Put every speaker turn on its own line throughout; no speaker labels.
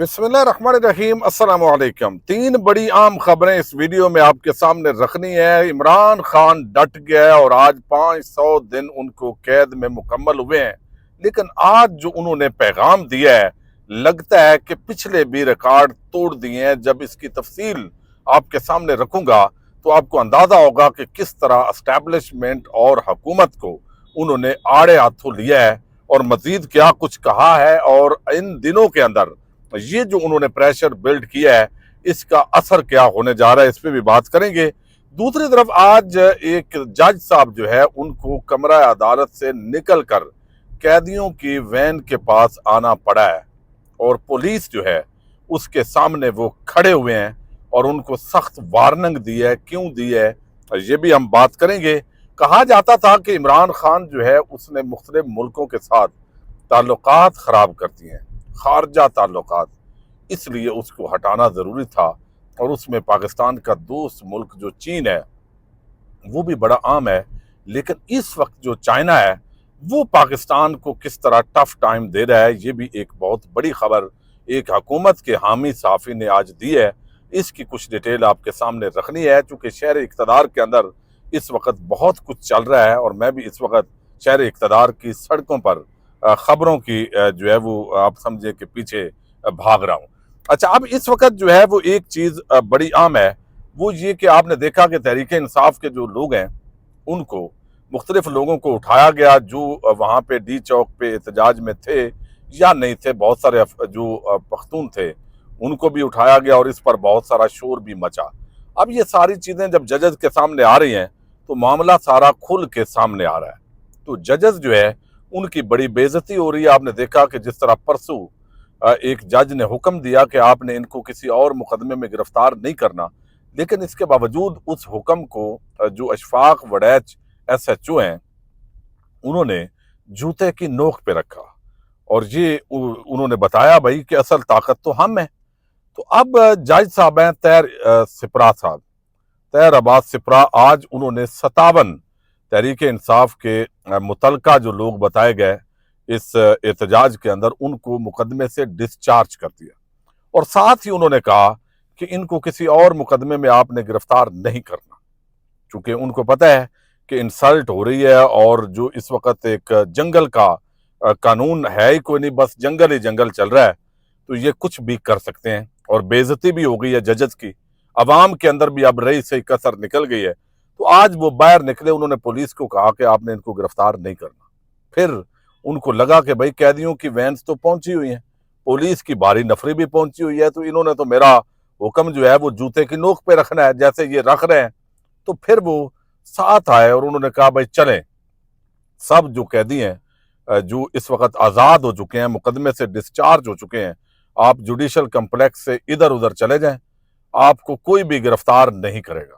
बिस्मिल्लाहिर्रहमानिर्रहीम अस्सलाम वालेकुम। तीन बड़ी आम खबरें इस वीडियो में आपके सामने रखनी है। इमरान खान डट गया है और आज 500 दिन उनको कैद में मुकम्मल हुए हैं, लेकिन आज जो उन्होंने पैगाम दिया है लगता है कि पिछले भी रिकॉर्ड तोड़ दिए हैं। जब इसकी तफसील आपके सामने रखूंगा तो आपको अंदाजा होगा कि किस तरह एस्टैब्लिशमेंट और हुकूमत को उन्होंने आड़े हाथों लिया है और मजीद क्या कुछ कहा है, और इन दिनों के अंदर ये जो उन्होंने प्रेशर बिल्ड किया है इसका असर क्या होने जा रहा है, इस पे भी बात करेंगे। दूसरी तरफ आज एक जज साहब जो है उनको कमरा अदालत से निकलकर कैदियों की वैन के पास आना पड़ा है और पुलिस जो है उसके सामने वो खड़े हुए हैं और उनको सख्त वार्निंग दी है। क्यों दी है ये भी हम बात करेंगे। कहा जाता था कि इमरान खान जो है उसने मुख्तलिफ मुल्कों के साथ ताल्लुकात खराब कर दिए हैं, खारजा ताल्लुकात, इसलिए उसको हटाना ज़रूरी था। और उसमें पाकिस्तान का दोस्त मुल्क जो चीन है वो भी बड़ा आम है, लेकिन इस वक्त जो चाइना है वो पाकिस्तान को किस तरह टफ टाइम दे रहा है, ये भी एक बहुत बड़ी खबर एक हुकूमत के हामी सहाफ़ी ने आज दी है। इसकी कुछ डिटेल आपके सामने रखनी है, चूँकि शहर इक़्तिदार के अंदर इस वक्त बहुत कुछ चल रहा है और मैं भी इस वक्त शहर इक़्तिदार की सड़कों पर खबरों की जो है वो आप समझे कि पीछे भाग रहा हूँ। अच्छा, अब इस वक्त जो है वो एक चीज़ बड़ी आम है, वो ये कि आपने देखा कि तहरीक इंसाफ के जो लोग हैं उनको मुख्तलिफ लोगों को उठाया गया जो वहाँ पे डी चौक पे एहतजाज में थे या नहीं थे। बहुत सारे जो पख्तून थे उनको भी उठाया गया और इस पर बहुत सारा शोर भी मचा। अब ये सारी चीज़ें जब जजेस के सामने आ रही हैं तो मामला सारा खुल के सामने आ रहा है। तो जजेस जो है उनकी बड़ी बेइज्जती हो रही है। आपने देखा कि जिस तरह परसों एक जज ने हुक्म दिया कि आपने इनको किसी और मुकदमे में गिरफ्तार नहीं करना, लेकिन इसके बावजूद उस हुक्म को जो अशफाक वड़ैच SHO हैं उन्होंने जूते की नोक पे रखा और ये उन्होंने बताया भाई कि असल ताकत तो हम है। तो अब जज साहब हैं सिपरा साहब, तैर अब्बास सिपरा, आज उन्होंने 57 तहरीक इंसाफ के मुतलका जो लोग बताए गए इस एहतजाज के अंदर उनको मुकदमे से डिस्चार्ज कर दिया और साथ ही उन्होंने कहा कि इनको किसी और मुकदमे में आपने गिरफ्तार नहीं करना, क्योंकि उनको पता है कि इंसल्ट हो रही है और जो इस वक्त एक जंगल का कानून है ही कोई नहीं, बस जंगल ही जंगल चल रहा है, तो ये कुछ भी कर सकते हैं। और बेइज्जती भी हो गई है जजेस की, अवाम के अंदर भी अब रई से कसर निकल गई है। तो आज वो बाहर निकले, उन्होंने पुलिस को कहा कि आपने इनको गिरफ्तार नहीं करना। फिर उनको लगा कि भाई कैदियों की वैन्स तो पहुंची हुई हैं, पुलिस की भारी नफरी भी पहुंची हुई है, तो इन्होंने तो मेरा हुक्म जो है वो जूते की नोक पे रखना है जैसे ये रख रहे हैं। तो फिर वो साथ आए और उन्होंने कहा भाई चलें, सब जो कैदी हैं जो इस वक्त आज़ाद हो चुके हैं, मुकदमे से डिस्चार्ज हो चुके हैं, आप जुडिशल कम्प्लेक्स से इधर उधर चले जाएं, आपको कोई भी गिरफ्तार नहीं करेगा।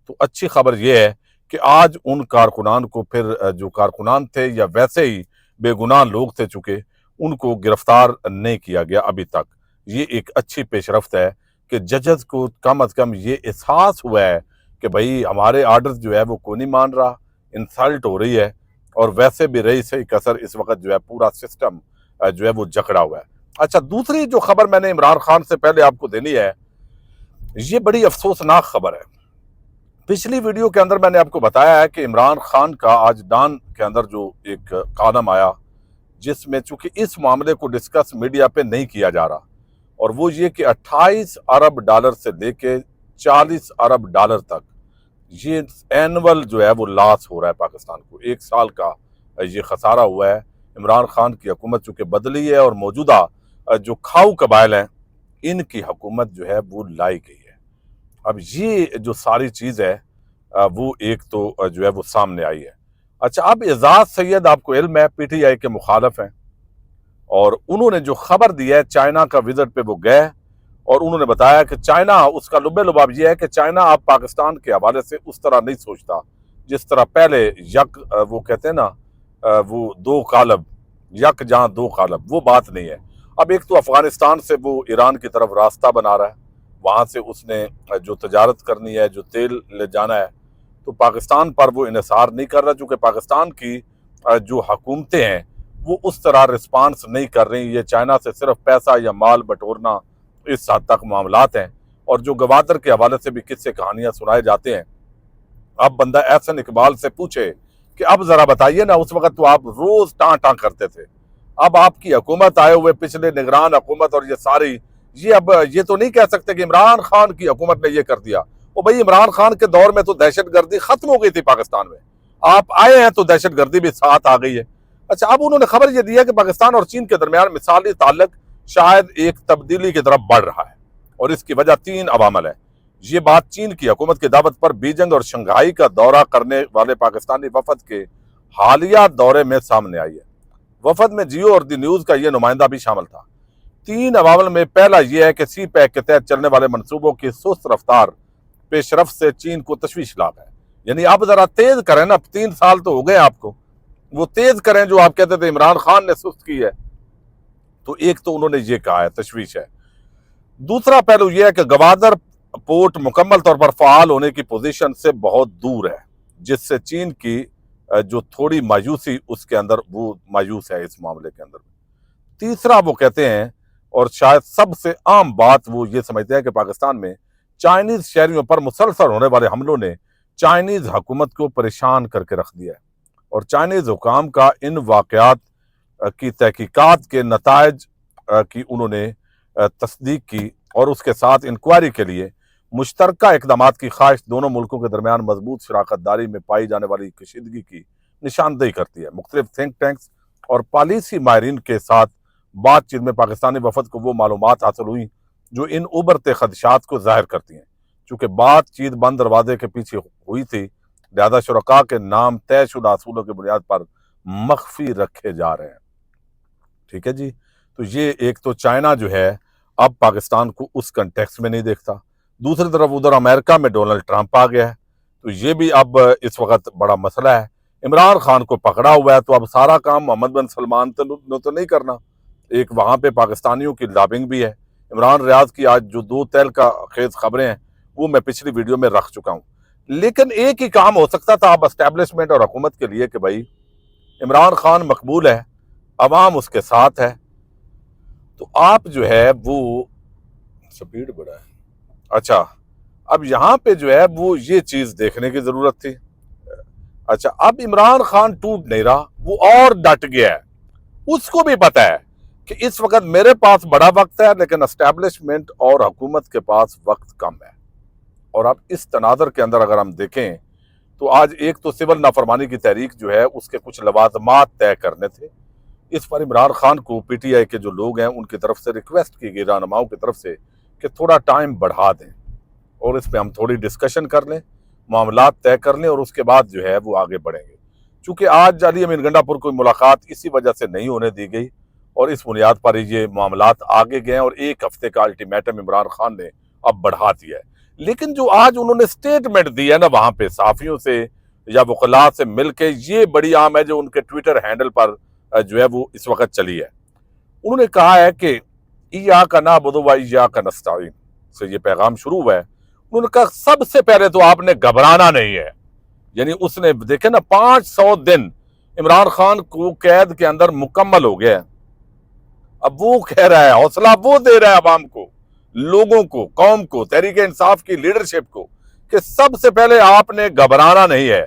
तो अच्छी खबर यह है कि आज उन कारकुनान को फिर जो कारकुनान थे या वैसे ही बेगुनाह लोग थे चुके, उनको गिरफ्तार नहीं किया गया अभी तक। ये एक अच्छी पेशरफ्त है कि जजेस को कम अज कम ये एहसास हुआ है कि भाई हमारे आर्डर्स जो है वो कोई नहीं मान रहा, इंसल्ट हो रही है और वैसे भी रही से कसर इस वक्त जो है पूरा सिस्टम जो है वो जकड़ा हुआ है। अच्छा, दूसरी जो खबर मैंने इमरान खान से पहले आपको देनी है, ये बड़ी अफसोसनाक खबर है। पिछली वीडियो के अंदर मैंने आपको बताया है कि इमरान खान का आज डान के अंदर जो एक कॉलम आया जिसमें चूंकि इस मामले को डिस्कस मीडिया पे नहीं किया जा रहा, और वो ये कि 28 अरब डॉलर से लेके 40 अरब डॉलर तक ये एनुअल जो है वो लॉस हो रहा है पाकिस्तान को, एक साल का ये खसारा हुआ है। इमरान खान की हुकूमत चूंकि बदली है और मौजूदा जो खाऊ कबाइल हैं इनकी हुकूमत जो है वो लाई गई है। अब ये जो सारी चीज़ है वो एक तो जो है वो सामने आई है। अच्छा, अब एजाज सैयद आपको इल्म है PTI के मुखालफ हैं और उन्होंने जो खबर दी है चाइना का विजिट पे वो गए और उन्होंने बताया कि चाइना, उसका लुबे लुबाब ये है कि चाइना अब पाकिस्तान के हवाले से उस तरह नहीं सोचता जिस तरह पहले वो कहते हैं ना वो दो कालब, यक जहाँ दो कालब, वो बात नहीं है। अब एक तो अफगानिस्तान से वो ईरान की तरफ रास्ता बना रहा है, वहाँ से उसने जो तजारत करनी है, जो तेल ले जाना है, तो पाकिस्तान पर वो इन्हिसार नहीं कर रहा, चूँकि पाकिस्तान की जो हुकूमतें हैं वो उस तरह रिस्पांस नहीं कर रही। ये चाइना से सिर्फ पैसा या माल बटोरना इस हद तक मामलात हैं। और जो गवादर के हवाले से भी किस्से कहानियां सुनाए जाते हैं। अब बंदा एहसन इकबाल से पूछे कि अब जरा बताइए ना, उस वक्त तो आप रोज टां टां करते थे, अब आपकी हुकूमत आए हुए पिछले निगरान हुकूमत और ये सारी, ये अब ये तो नहीं कह सकते कि इमरान खान की हुकूमत ने ये कर दिया। वो भाई इमरान खान के दौर में तो दहशतगर्दी खत्म हो गई थी पाकिस्तान में, आप आए हैं तो दहशतगर्दी भी साथ आ गई है। अच्छा, अब उन्होंने खबर ये दी है कि पाकिस्तान और चीन के दरमियान मिसाली ताल्लुक शायद एक तब्दीली की तरफ बढ़ रहा है और इसकी वजह 3 अवामल है। ये बात चीन की हुकूमत की दावत पर बीजिंग और शंघाई का दौरा करने वाले पाकिस्तानी वफद के हालिया दौरे में सामने आई है। वफद में जियो और दी न्यूज का ये नुमाइंदा भी शामिल था। 3 अवामल में पहला यह है कि सी पैक के तहत चलने वाले मनसूबों की सुस्त रफ्तार पेशरफ से चीन को तशवीशनाक है। यानी अब जरा तेज करें ना, 3 साल तो हो गए आपको, वो तेज करें जो आप कहते थे इमरान खान ने सुस्त की है। तो एक तो उन्होंने ये कहा है, तशवीश है। दूसरा पहलू यह है कि गवादर पोर्ट मुकम्मल तौर पर फाल होने की पोजीशन से बहुत दूर है, जिससे चीन की जो थोड़ी मायूसी उसके अंदर, वो मायूस है इस मामले के अंदर। तीसरा वो कहते हैं, और शायद सबसे आम बात वो ये समझते हैं कि पाकिस्तान में चाइनीज शहरियों पर मुसलसल होने वाले हमलों ने चाइनीज हुकूमत को परेशान करके रख दिया है और चाइनीज हुकाम का इन वाकयात की तहकीकात के नतायज की उन्होंने तस्दीक की और उसके साथ इंक्वायरी के लिए मुश्तरका इकदामात की ख्वाहिश दोनों मुल्कों के दरमियान मजबूत शराकतदारी में पाई जाने वाली कशीदगी की निशानदेही करती है। मुख्तलिफ थिंक टैंक्स और पॉलिसी माहिरीन के साथ बातचीत में पाकिस्तानी वफद को वो मालूमात हासिल हुई जो इन उभरते खदशात को जाहिर करती हैं। चूंकि बातचीत बंद दरवाजे के पीछे हुई थी, लिहाजा शुरका के नाम तयशुदा असूलों की बुनियाद पर मख्फी रखे जा रहे हैं। ठीक है जी। तो ये एक तो चाइना जो है अब पाकिस्तान को उस कंटेक्स्ट में नहीं देखता, दूसरी तरफ उधर अमेरिका में डोनाल्ड ट्रंप आ गया है, तो ये भी अब इस वक्त बड़ा मसला है। इमरान खान को पकड़ा हुआ है तो अब सारा काम मोहम्मद बिन सलमान तो नहीं करना, एक वहां पे पाकिस्तानियों की लॉबिंग भी है। इमरान रियाज की आज जो 2 तेल का खेज खबरें हैं वो मैं पिछली वीडियो में रख चुका हूं, लेकिन एक ही काम हो सकता था अब एस्टेब्लिशमेंट और हुकूमत के लिए कि भाई इमरान खान मकबूल है, अवाम उसके साथ है, तो आप जो है वो स्पीड बढ़ा है। अच्छा, अब यहां पे जो है वो ये चीज देखने की जरूरत थी। अच्छा, अब इमरान खान टूट नहीं रहा, वो और डट गया है, उसको भी पता है कि इस वक्त मेरे पास बड़ा वक्त है लेकिन एस्टेब्लिशमेंट और हुकूमत के पास वक्त कम है। और अब इस तनाजर के अंदर अगर हम देखें तो आज एक तो सिविल नाफरमानी की तहरीक जो है उसके कुछ लवाजमात तय करने थे, इस पर इमरान खान को पीटीआई के जो लोग हैं उनकी तरफ से रिक्वेस्ट की गई, रहनुमाओं की तरफ से, कि थोड़ा टाइम बढ़ा दें और इस पर हम थोड़ी डिस्कशन कर लें, मामलात तय कर लें और उसके बाद जो है वो आगे बढ़ेंगे। चूंकि आज अली अमीन गंडापुर कोई मुलाकात इसी वजह से नहीं होने दी गई और इस बुनियाद पर ये मामलात आगे गए और 1 हफ्ते का अल्टीमेटम इमरान खान ने अब बढ़ा दिया है। लेकिन जो आज उन्होंने स्टेटमेंट दी है ना वहां पे साफियों से या वकला से मिलके, ये बड़ी आम है जो उनके ट्विटर हैंडल पर जो है वो इस वक्त चली है। उन्होंने कहा है कि इय्याका नअबुदु व इय्याका नस्तईन से ये पैगाम शुरू हुआ है। उन्होंने कहा सबसे पहले तो आपने घबराना नहीं है। यानी उसने देखे ना 500 दिन इमरान खान को कैद के अंदर मुकम्मल हो गया है, अब वो कह रहा है, हौसला वो दे रहा है अवाम को, लोगों को, कौम को, तहरीक इंसाफ की लीडरशिप को, कि सबसे पहले आपने घबराना नहीं है।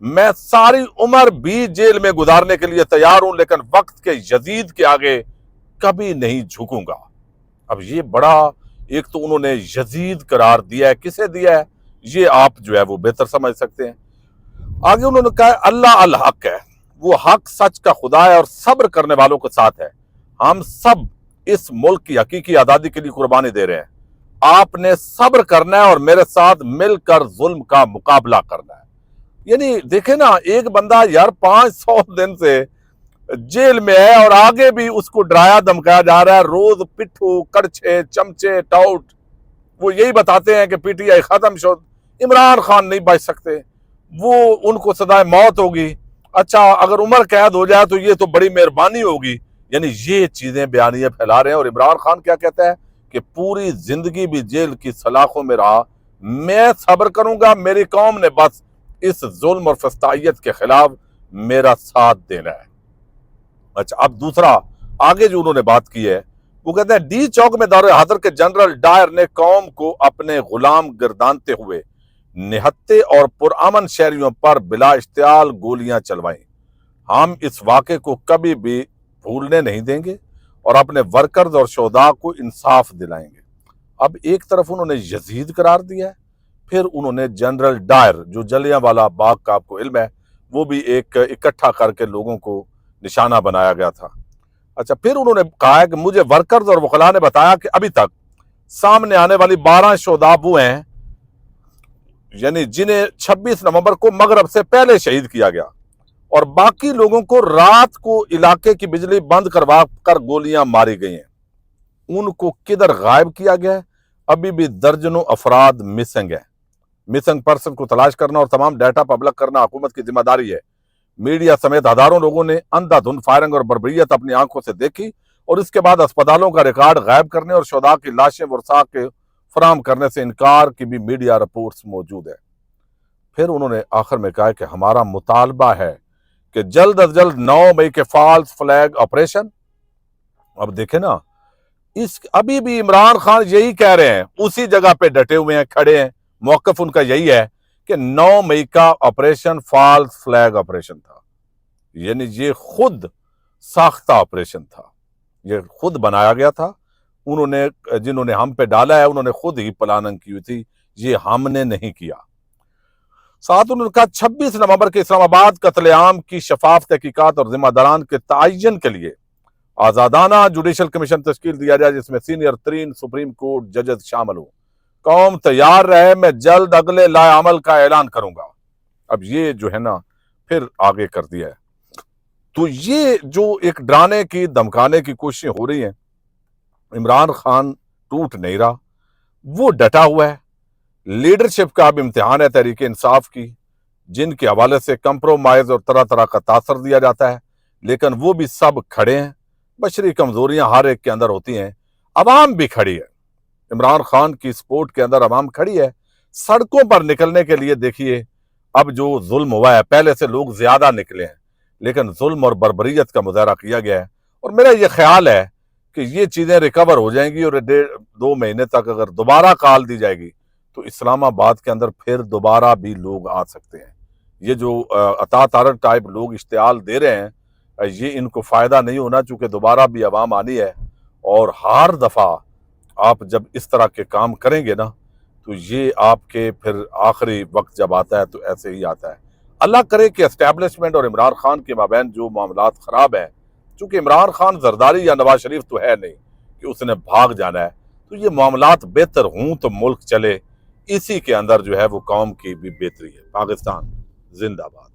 मैं सारी उम्र भी जेल में गुजारने के लिए तैयार हूं लेकिन वक्त के यजीद के आगे कभी नहीं झुकूंगा। अब ये बड़ा, एक तो उन्होंने यजीद करार दिया है, किसे दिया है ये आप जो है वो बेहतर समझ सकते हैं। आगे उन्होंने कहा अल्लाह अल हक है, वो हक सच का खुदा है और सब्र करने वालों के साथ है। हम सब इस मुल्क की हकीकी आजादी के लिए कुर्बानी दे रहे हैं, आपने सब्र करना है और मेरे साथ मिलकर जुल्म का मुकाबला करना है। यानी देखे ना, एक बंदा यार 500 दिन से जेल में है और आगे भी उसको डराया धमकाया जा रहा है, रोज पिट्ठू, कड़छे, चमचे, टाउट वो यही बताते हैं कि पीटीआई खत्म शो, इमरान खान नहीं बच सकते, वो उनको सदाए मौत होगी, अच्छा अगर उम्र कैद हो जाए तो ये तो बड़ी मेहरबानी होगी। यानी ये चीजें बयानियां फैला रहे हैं। और इमरान खान क्या कहता है कि पूरी जिंदगी भी जेल की सलाखों में रहा, मैं सब्र करूंगा, मेरी कौम ने बस इस जुल्म और फस्तायत के खिलाफ मेरा साथ देना है। अच्छा, अब दूसरा आगे जो उन्होंने बात की है وہ کہتے ہیں ڈی چوک میں دور حاضر کے جنرل ڈائر نے قوم کو اپنے غلام گردانتے ہوئے نہتے اور پرامن شہریوں پر بلا اشتعال گولیاں چلوائیں۔ ہم اس واقعے کو کبھی بھی بھولنے نہیں دیں گے اور اپنے ورکرز اور شہداء کو انصاف دلائیں گے۔ اب ایک طرف انہوں نے یزید قرار دیا ہے، پھر انہوں نے جنرل ڈائر جو جلیانوالہ باغ کا آپ کو علم ہے وہ بھی ایک اکٹھا کر کے لوگوں کو نشانہ بنایا گیا تھا۔ اچھا، پھر انہوں نے کہا ہے کہ مجھے ورکرز اور وکلاء نے بتایا کہ ابھی تک سامنے آنے والی 12 شہداء وہ ہیں یعنی جنہیں 26 نومبر کو مغرب سے پہلے شہید کیا گیا، اور باقی لوگوں کو رات کو علاقے کی بجلی بند کروا کر گولیاں ماری گئی ہیں۔ ان کو کدھر غائب کیا گیا ہے؟ ابھی بھی درجنوں افراد مسنگ ہیں۔ مسنگ پرسن کو تلاش کرنا اور تمام ڈیٹا پبلک کرنا حکومت کی ذمہ داری ہے۔ میڈیا سمیت ہزاروں لوگوں نے اندھا دھند فائرنگ اور بربریت اپنی آنکھوں سے دیکھی، اور اس کے بعد اسپتالوں کا ریکارڈ غائب کرنے اور شہداء کی لاشیں ورثاء کے فراہم کرنے سے انکار کی بھی میڈیا رپورٹس موجود ہے۔ پھر انہوں نے آخر میں کہا کہ ہمارا مطالبہ ہے کہ جلد از جلد 9 مئی کے فالس فلیگ آپریشن، اب دیکھیں نا، ابھی بھی عمران خان یہی کہہ رہے ہیں، اسی جگہ پہ ڈٹے ہوئے ہیں، کھڑے ہیں، موقف ان کا یہی ہے کہ 9 مئی کا آپریشن فالس فلیگ آپریشن تھا، یعنی یہ خود ساختہ آپریشن تھا، یہ خود بنایا گیا تھا۔ انہوں نے جنہوں نے ہم پہ ڈالا ہے انہوں نے خود ہی پلاننگ کی ہوئی تھی، یہ ہم نے نہیں کیا۔ ساتھ انہوں نے کہا 26 نومبر کے اسلام آباد قتل عام کی شفاف تحقیقات اور ذمہ داران کے تعین کے لیے آزادانہ جوڈیشل کمیشن تشکیل دیا جائے جس میں سینئر ترین سپریم کورٹ ججز شامل ہوں۔ قوم تیار رہے، میں جلد اگلے لائے عمل کا اعلان کروں گا۔ اب یہ جو ہے نا پھر آگے کر دیا ہے۔ تو یہ جو ایک ڈرانے کی دھمکانے کی کوششیں ہو رہی ہیں، عمران خان ٹوٹ نہیں رہا، وہ ڈٹا ہوا ہے۔ لیڈرشپ کا اب امتحان ہے تحریک انصاف کی، جن کے حوالے سے کمپرومائز اور طرح طرح کا تاثر دیا جاتا ہے، لیکن وہ بھی سب کھڑے ہیں۔ بشری کمزوریاں ہر ایک کے اندر ہوتی ہیں، عوام بھی کھڑی ہے، عمران خان کی سپورٹ کے اندر عوام کھڑی ہے۔ سڑکوں پر نکلنے کے لیے دیکھیے اب جو ظلم ہوا ہے، پہلے سے لوگ زیادہ نکلے ہیں، لیکن ظلم اور بربریت کا مظاہرہ کیا گیا ہے، اور میرا یہ خیال ہے کہ یہ چیزیں ریکور ہو جائیں گی، اور 1.5-2 مہینے تک اگر دوبارہ کال دی جائے گی تو اسلام آباد کے اندر پھر دوبارہ بھی لوگ آ سکتے ہیں۔ یہ جو عطا طارق ٹائپ لوگ اشتعال دے رہے ہیں، یہ ان کو فائدہ نہیں ہونا، چونکہ دوبارہ بھی عوام آنی ہے، اور ہر دفعہ آپ جب اس طرح کے کام کریں گے نا تو یہ آپ کے پھر آخری وقت جب آتا ہے تو ایسے ہی آتا ہے۔ اللہ کرے کہ اسٹیبلشمنٹ اور عمران خان کے مابین جو معاملات خراب ہیں، چونکہ عمران خان زرداری یا نواز شریف تو ہے نہیں کہ اس نے بھاگ جانا ہے، تو یہ معاملات بہتر ہوں تو ملک چلے، اسی کے اندر جو ہے وہ قوم کی بھی بہتری ہے۔ پاکستان زندہ باد۔